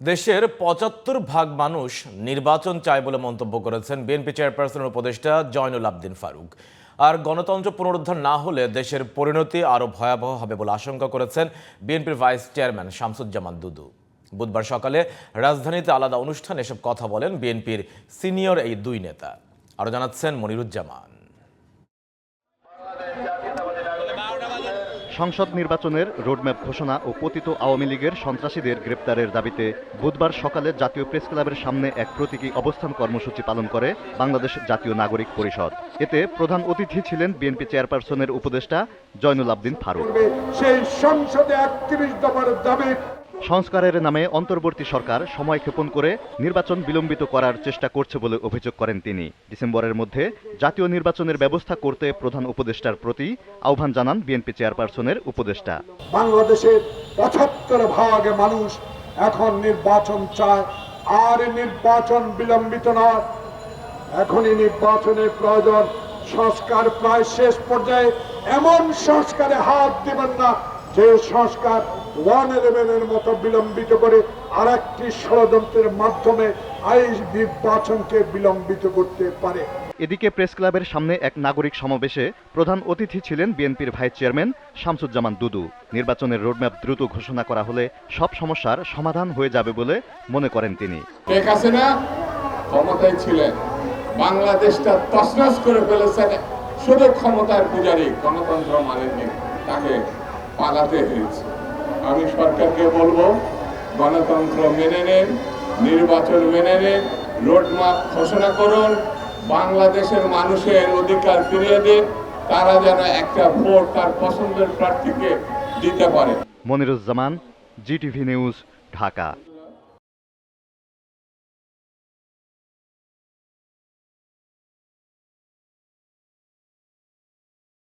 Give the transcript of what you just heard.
দেশের ৭৫% মানুষ নির্বাচন চায় বলে মন্তব্য করেছেন বিএনপি চেয়ারপারসনের উপদেষ্টা জয়নুল আবদিন ফারুক। আর গণতন্ত্র পুনরুদ্ধার না হলে দেশের পরিণতি আরও ভয়াবহ হবে বলে আশঙ্কা করেছেন বিএনপির ভাইস চেয়ারম্যান শামসুজ্জামান দুদু। বুধবার সকালে রাজধানীতে আলাদা অনুষ্ঠানে এসব কথা বলেন বিএনপির সিনিয়র এই দুই নেতা। আরও জানাচ্ছেন মনিরুজ্জামান। সংসদ নির্বাচনের রোডম্যাপ ঘোষণা ও পতিত আওয়ামী লীগের সন্ত্রাসীদের গ্রেপ্তারের দাবিতে বুধবার সকালে জাতীয় প্রেস ক্লাবের সামনে এক প্রতীকী অবস্থান কর্মসূচি পালন করে বাংলাদেশ জাতীয় নাগরিক পরিষদ। এতে প্রধান অতিথি ছিলেন বিএনপি চেয়ারপারসনের উপদেষ্টা জয়নুল আবদিন ফারুক। সেই সংসদে ৩১ দফার দাবি সংস্কারের নামে অন্তর্বর্তী সরকার সময়ক্ষেপণ করে নির্বাচন বিলম্বিত করার চেষ্টা করছে বলে অভিযোগ করেন তিনি। ডিসেম্বরের মধ্যে জাতীয় নির্বাচনের ব্যবস্থা করতে প্রধান উপদেষ্টার প্রতি আহ্বান জানান বিএনপি চেয়ারপারসনের উপদেষ্টা। বাংলাদেশের ৭৫% মানুষ এখন নির্বাচন চায়, আর নির্বাচন বিলম্বিত নয়, এখনই নির্বাচনের প্রয়োজন। সংস্কার প্রায় শেষ পর্যায়ে, এমন সংস্কারে হাত দেবেন না যে সংস্কার 111-এর মতো বিলম্বিত করে আরেকটি ষড়যন্ত্রের মাধ্যমে এই নির্বাচনকে বিলম্বিত করতে পারে। এদিকে প্রেস ক্লাবের সামনে এক নাগরিক সমাবেশে প্রধান অতিথি ছিলেন বিএনপির ভাইস চেয়ারম্যান শামসুজ্জামান দুদু। নির্বাচনের রোডম্যাপ দ্রুত ঘোষণা করা হলে সব সমস্যার সমাধান হয়ে যাবে বলে মনে করেন তিনি। শেখ হাসিনা ক্ষমতায় ছিলেন, বাংলাদেশটা তছনছ করে ফেলেছেন শুধু ক্ষমতার পূজারী, গণতন্ত্র মানেননি, তাকে পালাতে হয়েছে। আমি সরকারকে বলবো, গণতন্ত্র মেনে নেন, নির্বাচন মেনে নেন, রোডম্যাপ ঘোষণা করুন, বাংলাদেশের মানুষের অধিকার ফিরিয়ে দিন, তারা যেন একটা ভোট তার পছন্দের প্রার্থীকে দিতে পারে। Moniruzzaman, GTV news, Dhaka.